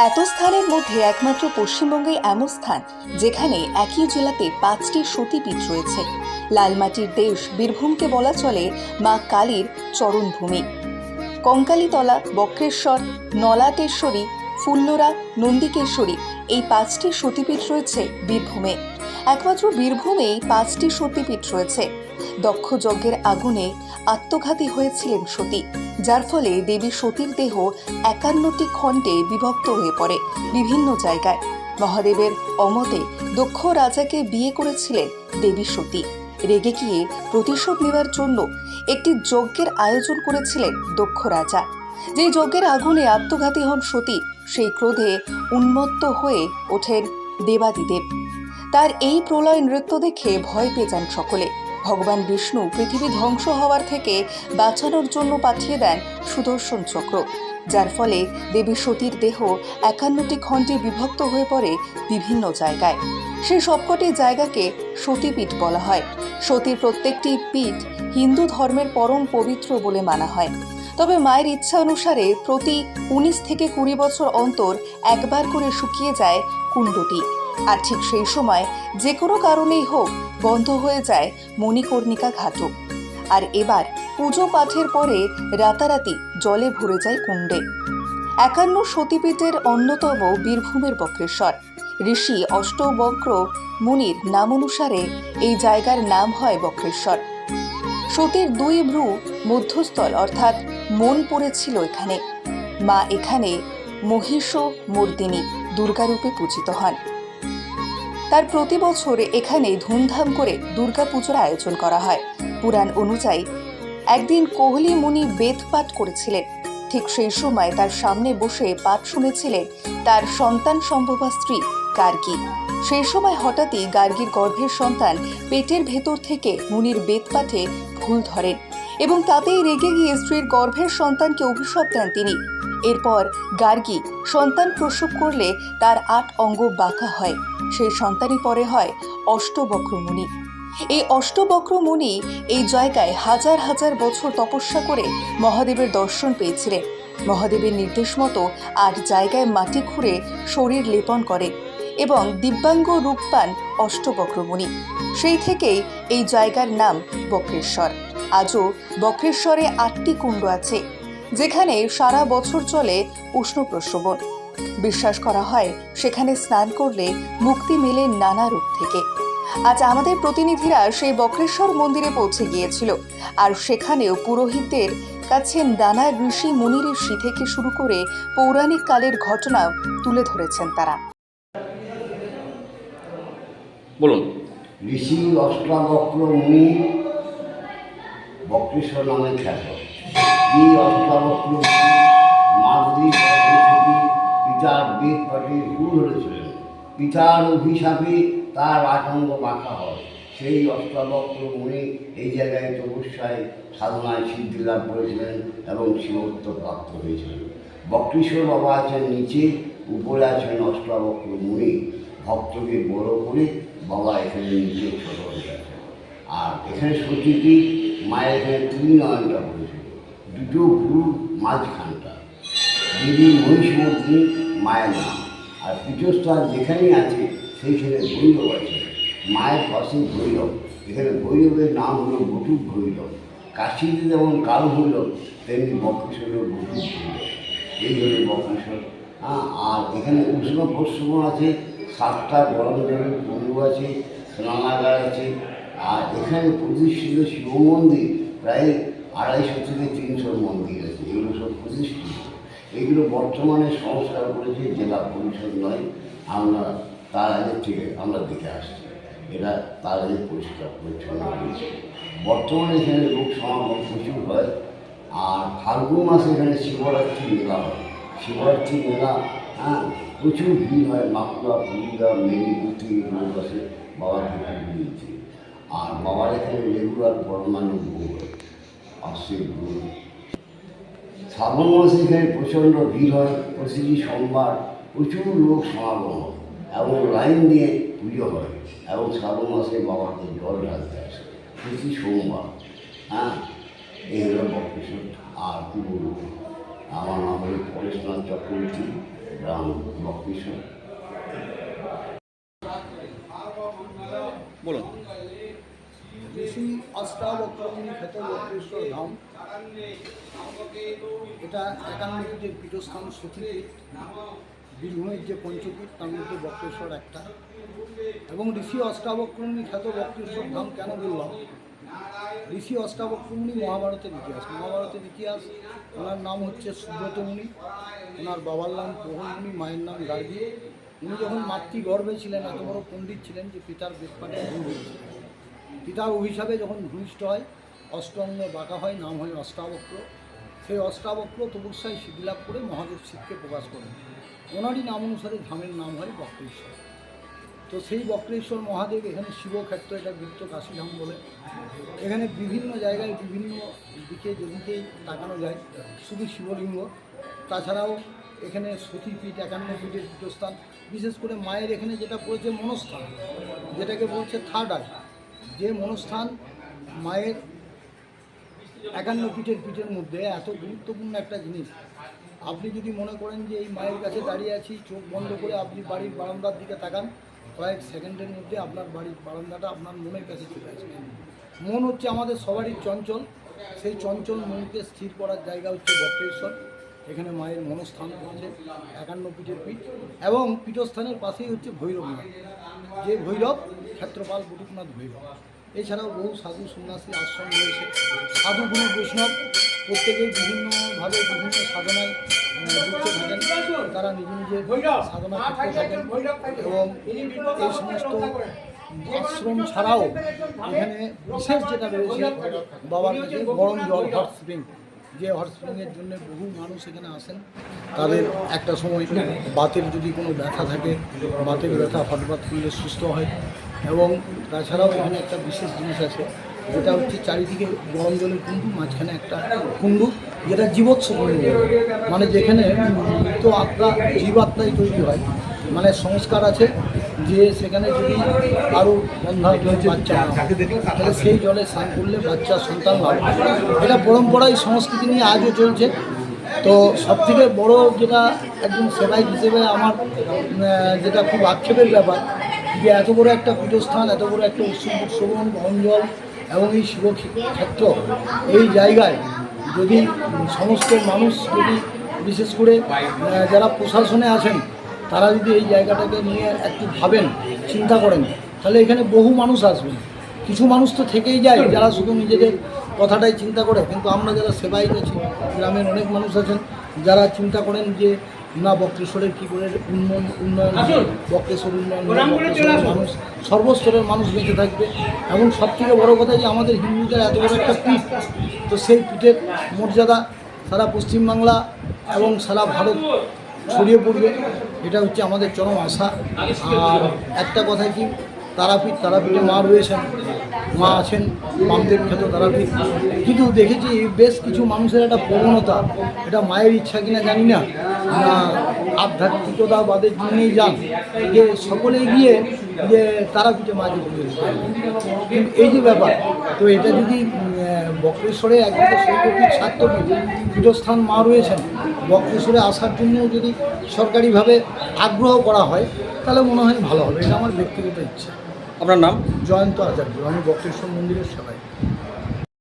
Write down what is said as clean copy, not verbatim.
এত স্থানের মধ্যে একমাত্র পশ্চিমবঙ্গে এমন স্থান যেখানে একই জেলাতে 5টি সতীপীঠ রয়েছে। লালমাটির দেশ বীরভূমকে বলা চলে মা কালীর চরণভূমি। কঙ্কালীতলা, বক্রেশ্বর, নলাটেশ্বরী, ফুল্লরা, নন্দিকেশ্বরী এই 5টি সতীপীঠ রয়েছে বীরভূমে। একমাত্র বীরভূমেই 5টি সতীপীঠ রয়েছে। দক্ষ যজ্ঞের আগুনে আত্মঘাতী হয়েছিলেন সতী, যার ফলে দেবী সতীর দেহ 51টি খণ্ডে বিভক্ত হয়ে পড়ে বিভিন্ন জায়গায়। মহাদেবের অমতে দক্ষ রাজাকে বিয়ে করেছিলেন দেবী সতী। রেগে গিয়ে প্রতিশোধ নেওয়ার জন্য একটি যজ্ঞের আয়োজন করেছিলেন দক্ষ রাজা। যে যজ্ঞের আগুনে আত্মঘাতী হন সতী, সেই ক্রোধে উন্মত্ত হয়ে ওঠেন দেবাদিদেব। তার এই প্রলয় নৃত্য দেখে ভয় পেয়ে যান সকলে। ভগবান বিষ্ণু পৃথিবী ধ্বংস হওয়ার থেকে বাঁচানোর জন্য পাঠিয়ে দেন সুদর্শন চক্র, যার ফলে দেবী সতীর দেহ 51টি খণ্ডে বিভক্ত হয়ে পড়ে বিভিন্ন জায়গায়। সেই সবকটি জায়গাকে সতীপীঠ বলা হয়। সতীর প্রত্যেকটি পীঠ হিন্দু ধর্মের পরম পবিত্র বলে মানা হয়। তবে মায়ের ইচ্ছা অনুসারে প্রতি 19 থেকে 20 বছর অন্তর একবার করে শুকিয়ে যায় কুণ্ডটি। আর ঠিক সেই সময় যে কোনো কারণেই হোক বন্ধ হয়ে যায় মণিকর্ণিকা ঘাটও। আর এবার পুজো পাঠের পরে রাতারাতি জলে ভরে যায় কুণ্ডে। 51 সতীপীঠের অন্যতম বীরভূমের বক্রেশ্বর। ঋষি অষ্টবক্র মুনির নাম অনুসারে এই জায়গার নাম হয় বক্রেশ্বর। সতীর 2 ভ্রু মধ্যস্থল অর্থাৎ মন পড়েছিল এখানে। মা এখানে মহিষমর্দিনী দুর্গারূপে পূজিত হন। তার প্রতি বছর এখানে ধুমধাম করে দুর্গা পুজোর আয়োজন করা হয়। পুরাণ অনুযায়ী একদিন কোহলি মুনি বেদ পাঠ করেছিলেন। ঠিক সেই সময় তার সামনে বসে পাঠ শুনেছিলেন তার সন্তান সম্ভবা স্ত্রী গার্গী। সেই সময় হঠাৎই গার্গীর গর্ভের সন্তান পেটের ভেতর থেকে মুনির বেদ পাঠে ভুল ধরেন এবং তাতেই রেগে গিয়ে স্ত্রীর গর্ভের সন্তানকে অভিশাপ দেন তিনি। এরপর গার্গী সন্তান প্রসব করলে তার 8 অঙ্গ বাঁকা হয়। সেই সন্তানই পরে হয় অষ্টবক্র মুনি। এই অষ্টবক্র মুনি এই জায়গায় হাজার হাজার বছর তপস্যা করে মহাদেবের দর্শন পেয়েছিলেন। মহাদেবের নির্দেশ মতো 8 জায়গায় মাটি খুঁড়ে শরীর লেপন করে এবং দিব্যাঙ্গ রূপ পান অষ্টবক্র মুনি। সেই থেকেই এই জায়গার নাম বক্রেশ্বর। আজও বক্রেশ্বরে 8টি কুণ্ড আছে, যেখানে সারা বছর চলে উষ্ণ প্রস্রবণ। বিশ্বাস করা হয় সেখানে স্নান করলে মুক্তি মেলে নানা রূপ থেকে। আজ আমাদের প্রতিনিধিরা সেই বক্রেশ্বর মন্দিরে পৌঁছে গিয়েছিল, আর সেখানেও পুরোহিতদের কাছে নানা ঋষি মুনির ঋষি থেকে শুরু করে পৌরাণিক কালের ঘটনা তুলে ধরেছেন তারা। বলুন। ঋষি অষ্টাবক্র মুনি বক্রেশ্বর নামে খ্যাত। এই অষ্টাবক্র মাগধী থেকে পিতার বেদ পাঠে ভুল ধরেছিলেন। পিতার অভিশাপে তার 8 অঙ্গ বাঁকা হয়। সেই অষ্টাবক্র মুনি এই জায়গায় তপস্যায় সাধনায় সিদ্ধি লাভ করেছিলেন এবং শিবত্ব প্রাপ্ত হয়েছিলেন। বক্রেশ্বর বাবা আছেন নিচে, উপরে আছেন অষ্টাবক্র মুনি। ভক্তকে বড় করে বাবা এখানে নিচে ছোট হয়ে গেছে। আর এখানে সতীপীঠ, মায়ের এখানে 3 নয়নটা পড়েছিল, 2 ভ্রু মাঝখানটা। দেবী মহিষমর্দিনী মায়ের নাম। আর পীঠস্থান যেখানেই আছে সেইখানে ভৈরব আছে। মায়ের পাশে ভৈরব। এখানে ভৈরবের নাম হলো বটুক ভৈরব। কাশীতে যেমন কাল ভৈরব, তেমনি বক্রেশ্বরের বটুক ভৈরব। এই হলো বক্রেশ্বর। আর এখানে উষ্ণ প্রস্রবণ আছে, 7টা গরম জলের কুণ্ড আছে, স্নানাগার আছে। আর এখানে প্রতিষ্ঠিত শিব মন্দির প্রায় 250 থেকে 300 মন্দির আছে। এগুলো সব প্রতিষ্ঠিত। এগুলো বর্তমানে সংস্কার করেছে জেলা পরিষদ নয়, আমরা তার আগে থেকে আমরা দেখে আসছি। এরা তার আগে পরিষ্কার পরিচ্ছন্ন হয়েছে। বর্তমানে এখানে লোক সমাগম প্রচুর হয়। আর ফাল্গুন মাসে এখানে শিবরাত্রি মেলা হয়। শিবরাত্রি মেলা প্রচুর ভিড় হয়। মাকুড়া, পুরুলিয়া, মেদিনীপুর লোক আসে বাবাকে পুজো দিতে। আর বাবার এখানে রেগুলার পরমাণু ভোগ আসছে। শ্রাবণ মাসে এখানে প্রচণ্ড ভিড় হয়। প্রতিটি সোমবার প্রচুর লোক সমাগম হয় এবং লাইন দিয়ে পুজো হয়। এবং শ্রাবণ মাসে বাবাকে জল ঢালতে আসে প্রতি সোমবার। এই হলো বক্রেশ্বর। আর কি বলব, আমার নাম হলো পরেশনাথ চক্রবর্তী। গ্রাম বক্রেশ্বর। বলুন। ঋষি অষ্টাবক্রমণী খ্যাত বক্রেশ্বর ধাম, এটা 51 পীঠের পীঠস্থান, সতীপীঠ, বীরভূমের যে পঞ্চপীঠ তার মধ্যে বক্রেশ্বর একটা। এবং ঋষি অষ্টাবক্রমণী খ্যাত বক্রেশ্বর ধাম কেন বললাম, ঋষি অষ্টাবক্রমণী মহাভারতের ইতিহাস। মহাভারতের ইতিহাস, ওনার নাম হচ্ছে সুব্রত মুনি, ওনার বাবার নাম প্রহন মুনি, মায়ের নাম গার্গী। উনি যখন মাতৃগর্ভে ছিলেন এত বড় পণ্ডিত ছিলেন যে পিতার বেদপাঠে ভুল হয়েছিল। পিতার অভিশাপে যখন ভূমিষ্ঠ হয়, অষ্টঙ্গ বাঁকা হয়, নাম হয় অষ্টাবক্র। সেই অষ্টাবক্র তপস্যায় সিদ্ধিলাভ করে মহাদেব শিবকে প্রকাশ করেন। ওনারই নাম অনুসারে ধামের নাম হয় বক্রেশ্বর। তো সেই বক্রেশ্বর মহাদেব এখানে শিবক্ষেত্র, এটা বৃত্ত কাশীধাম বলে। এখানে বিভিন্ন জায়গায় বিভিন্ন দিকে যেদিকেই তাকানো যায় শুধু শিবলিঙ্গ। তাছাড়াও এখানে সতীপীঠ, 51 পীঠের পীঠস্থান। বিশেষ করে মায়ের এখানে যেটা পড়েছে মনস্থান, যেটাকে বলছে থার্ড আই, যে মনস্থান মায়ের 51 পীঠের মধ্যে এত গুরুত্বপূর্ণ একটা জিনিস। আপনি যদি মনে করেন যে এই মায়ের কাছে দাঁড়িয়ে আছি, চোখ বন্ধ করে আপনি বাড়ির বারান্দার দিকে তাকান, কয়েক সেকেন্ডের মধ্যে আপনার বাড়ির বারান্দাটা আপনার মনের কাছে চলে আসবে। মন হচ্ছে আমাদের সবারই চঞ্চল, সেই চঞ্চল মনকে স্থির করার জায়গা হচ্ছে বক্রেশ্বর। এখানে মায়ের মনস্থান হচ্ছে 51 পীঠের পীঠ। এবং পীঠস্থানের পাশেই হচ্ছে ভৈরবনাথ, যে ভৈরব ক্ষেত্রপাল বটুকনাথ ভৈরব। এছাড়াও বহু সাধু সন্ন্যাসী আশ্রম রয়েছে। সাধু গুরু বৈষ্ণব প্রত্যেকেই বিভিন্নভাবে বিভিন্ন সাধনায় যুক্ত থাকেন। তারা নিজ নিজের সাধনা করতে থাকেন। এবং এই সমস্ত আশ্রম ছাড়াও এখানে বিশেষ যেটা রয়েছে বাবার কাছে গরম জল হট স্প্রিং, যে হট স্প্রিংয়ের জন্য বহু মানুষ এখানে আসেন। তাদের একটা সময় বাতের যদি কোনো ব্যথা থাকে, বাতের ব্যথা হটবাত করলে সুস্থ হয়। এবং তাছাড়াও এখানে একটা বিশেষ জিনিস আছে, যেটা হচ্ছে চারিদিকে গরম জলের কুণ্ডু, মাঝখানে একটা কুণ্ডু, যেটা জীবৎস কুণ্ডু, মানে যেখানে মৃত আত্মা জীবাত্মাই তৈরি হয়। মানে সংস্কার আছে যে সেখানে যদি কারো বন্ধা বাচ্চা তাহলে সেই জলে স্নান করলে বাচ্চা সন্তান লাভ। এটা পরম্পরায় সংস্কৃতি নিয়ে আজও চলছে। তো সবথেকে বড় যেটা একজন সেবায়িত হিসেবে আমার যেটা খুব আক্ষেপের ব্যাপার, যে এত বড় একটা পীঠস্থান, এত বড় একটা উৎসবন অঞ্জল এবং এই শিবক্ষেত্র, এই জায়গায় যদি সমস্ত মানুষ যদি বিশেষ করে যারা প্রশাসনে আছেন তারা যদি এই জায়গাটাকে নিয়ে একটু ভাবেন, চিন্তা করেন, তাহলে এখানে বহু মানুষ আসবেন। কিছু মানুষ তো থেকেই যায় যারা শুধু নিজেদের কথাটাই চিন্তা করে, কিন্তু আমরা যারা সেবায়িত আছি, গ্রামের অনেক মানুষ আছেন যারা চিন্তা করেন যে না বক্রেশ্বরের কী করে উন্নয়ন হবে, বক্রেশ্বর উন্নয়ন হবে, বক্রেশ্বরের মানুষ সর্বস্তরের মানুষ বেঁচে থাকবে। এবং সবথেকে বড় কথা যে আমাদের হিন্দুদের এত বড় একটা পীঠ, তো সেই পীঠের মর্যাদা সারা পশ্চিমবাংলা এবং সারা ভারত ছড়িয়ে পড়বে, এটা হচ্ছে আমাদের চরম আশা। আর একটা কথা কি, তারাপীঠে মা রয়েছেন, মা আছেন, বামদেব খ্যাত তারাপীঠ। কিন্তু দেখেছি বেশ কিছু মানুষের একটা প্রবণতা, এটা মায়ের ইচ্ছা কিনা জানি না, না আধ্যাত্মিকতাবাদের জন্যই যান, যে সকলেই গিয়ে যে তারাপীঠে মাকে পুজো দিতে। কিন্তু এই যে ব্যাপার, তো এটা যদি বক্রেশ্বরে একদিকে শৈবপীঠ, শাক্তপীঠ, পীঠস্থান মা রয়েছেন, বক্রেশ্বরে আসার জন্যও যদি সরকারিভাবে আগ্রহ করা হয় তাহলে মনে হয় ভালো হবে। এটা আমার ব্যক্তিগত ইচ্ছা। আপনার নাম? জয়ন্ত আচার্য, আমি বক্রেশ্বর মন্দিরের সেবাই।